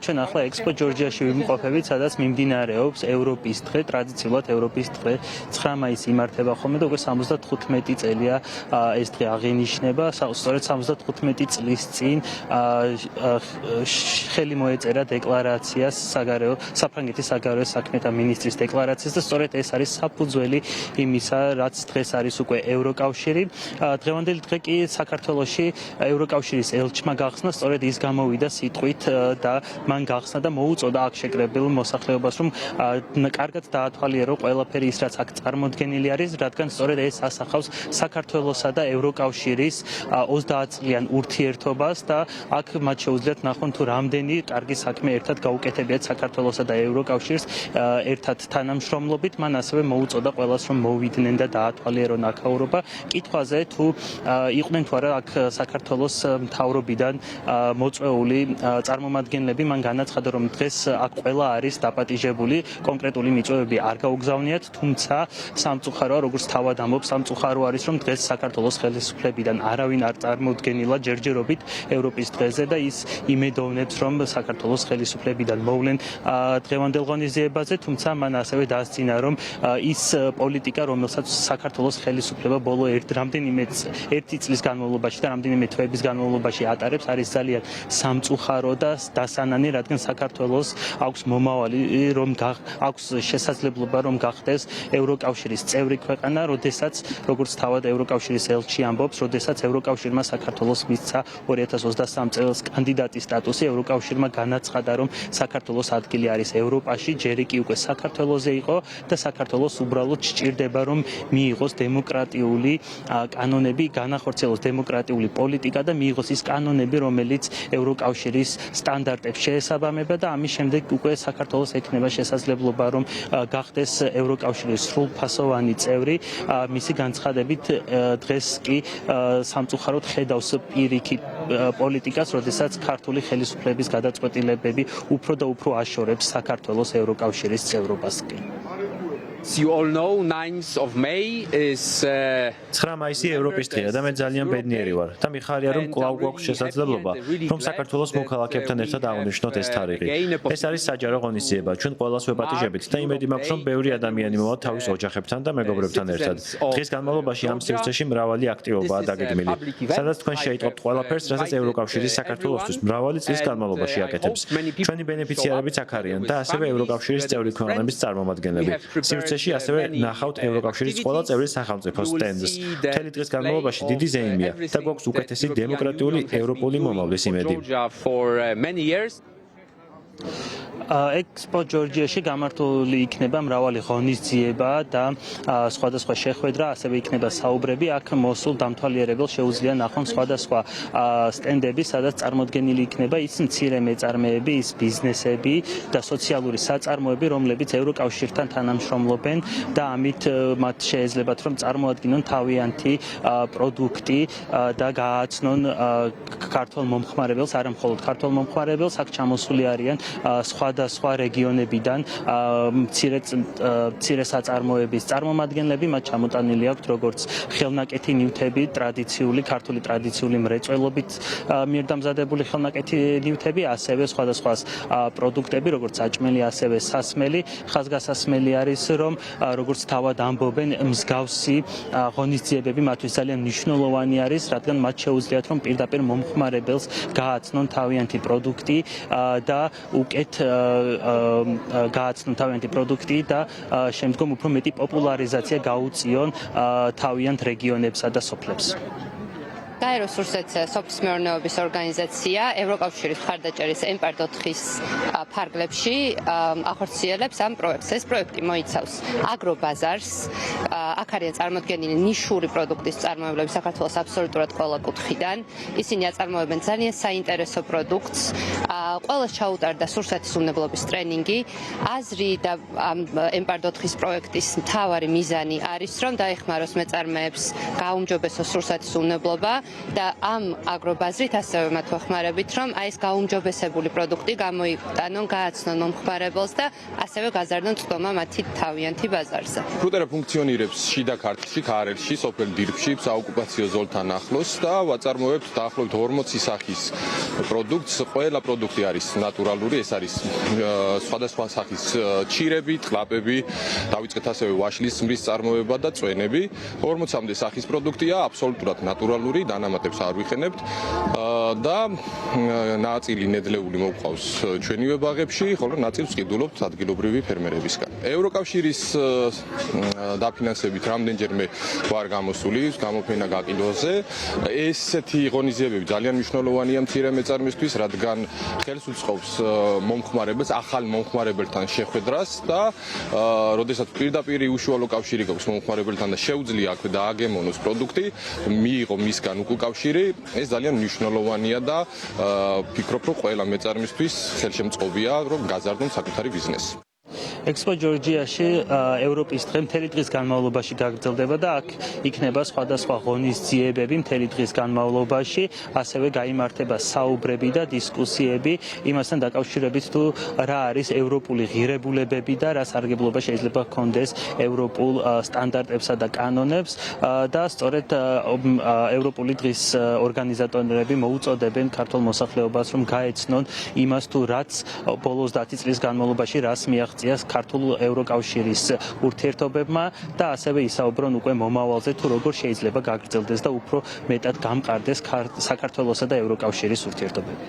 ჩვენ ახლა ექსპო ჯორჯიაში ვიმყოფებით, სადაც მიმდინარეობს ევროპის დღე, ტრადიციულად ევროპის დღე 9 მაისს იმართება ხოლმე და უკვე 75 წელია ეს დღე აღინიშნება. სწორედ 75 წლის წინ ხელი მოეწერა დეკლარაციას საფრანგეთის საგარეო საქმეთა მინისტრის დეკლარაციას და სწორედ ეს არის საფუძველი იმისა, რაც დღეს არის უკვე ევროკავშირი. დღევანდელი დღე კი საქართველოში ევროკავშირის ელჩმა გახსნა, სწორედ ის გამოვიდა სიტყვით და მან გახსნა და მოუწოდა აქ შეკრებილ მოსახლეობას, რომ კარგად დაათვალიერო ყველაფერი ის, რაც აქ წარმოდგენილი არის, რადგან სწორედ ეს ასახავს საქართველოსა და ევროკავშირის 30 წლიან ურთიერთობას და აქ მათ შეუძლიათ ნახონ თუ რამდენი კარგი საქმე ერთად გაუკეთებიათ საქართველოსა და ევროკავშირს ერთად თანამშრომლობით. მან ასევე მოუწოდა ყველას, რომ მოვიდნენ და დაათვალიერონ აქაურობა. კითხვაზე თუ იყვნენ თუ არა აქ საქართველოს მთავრობიდან მოწვეული წარმომადგენლები, მან განაცხადა, რომ დღეს აქ ყველა არის დაპატიჟებული, კონკრეტული მიწვევები არ გაუგზავნიათ, თუმცა სამწუხაროა, როგორც თავად ამბობს, სამწუხარო არის, რომ დღეს საქართველოს ხელისუფლებიდან არავინ არ წარმოუდგენილა ჯერჯერობით ევროპის დღეზე და ის იმედოვნებს, რომ საქართველოს ხელისუფლებიდან მოვლენ დღევანდელ ღონისძიებაზე, თუმცა მან ასევე დაასწინა, რომ ის პოლიტიკა, რომელსაც საქართველოს ხელისუფლება ბოლო ერთი წლის განმავლობაში და რამდენიმე თვეების განმავლობაში ატარებს, არის ძალიან სამწუხარო და დასანანი, რადგან საქართველოს აქვს მომავალი, აქვს შესაძლებლობა, რომ გახდეს ევროკავშირის წევრი ქვეყანა, როდესაც, როგორც თავად ევროკავშირის ელჩი ამბობს, როდესაც ევროკავშირმა საქართველოს მისცა 2023 წელს კანდიდატის სტატუსი, ევროკავშირმა განაცხადა, რომ საქართველოს ადგილი არის ევროპაში, ჯერი კი უკვე საქართველოზე იყო და საქართველოს უბრალოდ სჭირდება, რომ მიიღოს დემოკრატიული კანონები, განახორციელოს დემოკრატიული პოლიტიკა და მიიღოს ის კანონები, რომელიც ევროკავშირის სტანდარტებს შეესაბამება და ამის შემდეგ უკვე საქართველოს ექნება შესაძლებლობა, რომ გახდეს ევროკავშირის სრულფასოვანი წევრი. მისი განცხადებით დღეს კი სამწუხაროდ ხედავს პირიქით პოლიტიკას, როდესაც ქართული ხელისუფლების გადაწყვეტილებები უფრო და უფრო აშორებს საქართველოს ევროკავშირის წევრობას. As you all know, 9th of May is 9 მაისი ევროპის დღეა და მე ძალიან ბედნიერი ვარ და მიხარია, რომ კვლავ გვაქვს შესაძლებლობა, რომ საქართველოს მოქალაქეებთან ერთად აღნიშნოთ ეს თარიღი. ეს არის საჯარო ღონისძიება, ჩვენ ყველას ვეპატიჟებით და იმედი მაქვს, რომ ბევრი ადამიანი მოვა თავის ოჯახებთან და მეგობრებთან ერთად. დღის განმავლობაში ამ სივრცეში მრავალი აქტივობაა დაგეგმილი, სადაც თქვენ შეიტყობთ ყველაფერს, რასაც ევროკავშირი საქართველოსთვის მრავალი წლის განმავლობაში აკეთებს. ჩვენი ბენეფიციარებიც აქ არიან და ასევე ევროკავშირის წევრი ქვეყნების წარმომადგენლები. სივრცეში ასევე ნახავთ ევროკავშირის ყველა წევრი სახელმწიფოს სტენდს. მთელი დღის განმავლობაში დიდი ზეიმია და გვაქვს უკეთესი დემოკრატიული ევროპული მომავლის იმედი. ექსპო ჯორჯიაში გამართული იქნება მრავალი ღონისძიება და სხვადასხვა შეხვედრა, ასევე იქნება საუბრები. აქ მოსულ დამთვალიერებელს შეუძლია ნახონ სხვადასხვა სტენდები, სადაც წარმოდგენილი იქნება ის მცირე მეწარმეები, ის ბიზნესები და სოციალური საწარმოები, რომლებიც ევროკავშირთან თანამშრომლობენ და ამით მათ შეეძლებათ, რომ წარმოადგინონ თავიანთი პროდუქტი და გააცნონ ქართულ მომხმარებელს, არა მხოლოდ ქართულ მომხმარებელს, აქ ჩამოსული არიან სხვადასხვა რეგიონებიდან მცირე საწარმოების წარმომადგენლები, მათ ჩამოტანილი აქვთ როგორც ხელნაკეთი ნივთები, ქართული ტრადიციული მრეწველობით მიერ-დამზადებული ხელნაკეთი ნივთები, ასევე სხვადასხვა პროდუქტები, როგორც საჭმელი, ასევე სასმელი. ხაზგასასმელი არის, რომ როგორც თავად ამბობენ, მსგავსი ღონისძიებები მათთვის ძალიან მნიშვნელოვანი არის, რადგან მათ შეუძლიათ, რომ პირდაპირ მომხმარებელს გააცნონ თავიანთი პროდუქტი და უკეთ გააცნონ თავიანთი პროდუქტი და შემდგომ უფრო მეტი პოპულარიზაცია გაუწიონ თავიანთ რეგიონებსა და სოფლებს. გაეროს სოფლის მეურნეობის ორგანიზაცია ევროკავშირის მხარდაჭერის EMPAR-4-ის ფარგლებში ახორციელებს ამ პროექტს. ეს პროექტი მოიცავს აგრობაზარს, აქ არიან წარმოდგენილი ნიშური პროდუქტის წარმოებლები საქართველოს აბსოლუტურად ყველა კუთხიდან. ისინი აწარმოებენ ძალიან საინტერესო პროდუქტს. ყველას ჩაუტარდა სურსათის უნებლობის ტრენინგი. აზრი და ამ EMPAR-4-ის პროექტის მთავარი მიზანი არის, რომ დაეხმაროს მეწარმეებს გაუმჯობესოს სურსათის უნებლობა და ამ აგრობაზრით ასევე მათ ვეხმარებით, რომ აი ეს გაუმჯობესებული პროდუქტი გამოიტანონ, გააცნონ მომხმარებელს და ასევე გაზარდონ წვდომა მათი თავიანთი ბაზარზე. ფრუტერა ფუნქციონირებს შიდა ქართლში, ქარელში, სოფელ დირბში, საოკუპაციო ზოლთან ახლოს და ვაწარმოებთ დაახლოებით 40 სახის პროდუქტს. ყველა პროდუქტი არის ნატურალური, ეს არის სხვადასხვა სახის ჩირები, ტყლაპები, დავიწყეთ ასევე ვაშლის მრის წარმოება და წვენები. 40-მდე სახის პროდუქტია, აბსოლუტურად ნატურალური, დანამატებს არ ვიხენებთ და ნაწილი ნედლეული მოგვყავს ჩვენივე ბაღებში, ხოლო ნაწილს ვყიდულობთ ადგილობრივი ფერმერებისგან. ევროკავშირის დაფინანსებით რამდენჯერმე ვარ გამოსული გამოფენა გაყიდვაზე. ესეთი ღონისძიებები ძალიან მნიშვნელოვანია მცირე მეწარმისთვის, რადგან ხელს უწყობს მომხმარებელს, ახალ მომხმარებელთან შეხვედრას და როდესაც პირდაპირ უშუალო კავშირი გაქვს მომხმარებელთან და შეუძლია აქვე დააგემონოს პროდუქტი, მიიღო მისგან უკავშირი, ეს ძალიან მნიშვნელოვანია და ვფიქრობ, რომ ყველა მეწარმისთვის ხელშემწყობია, რომ გაზარდონ საკუთარი ბიზნესი. ექსპო ჯორჯიაში ევროპის დღე მთელი დღის განმავლობაში გაგრძელდება და აქ იქნება სხვადასხვა ღონისძიებები მთელი დღის განმავლობაში, ასევე გაიმართება საუბრები და დისკუსიები იმასთან დაკავშირებით თუ რა არის ევროპული ღირებულებები და რა სარგებლობა შეიძლება ჰქონდეს ევროპულ სტანდარტებსა და კანონებს და სწორედ ევროპული დღის ორგანიზატორები მოუწოდებენ ქართულ მოსახლეობას რომ გაეცნონ იმას თუ რაც ბოლოს 10 წლის განმავლობაში რას მიაღწიეს ქართულ ევროკავშირის ურთიერთობებმა და ასევე ისაუბრონ უკვე მომავალზე თუ როგორ შეიძლება გაგრძელდეს და უფრო მეტად გამყარდეს საქართველოსა და ევროკავშირის ურთიერთობები.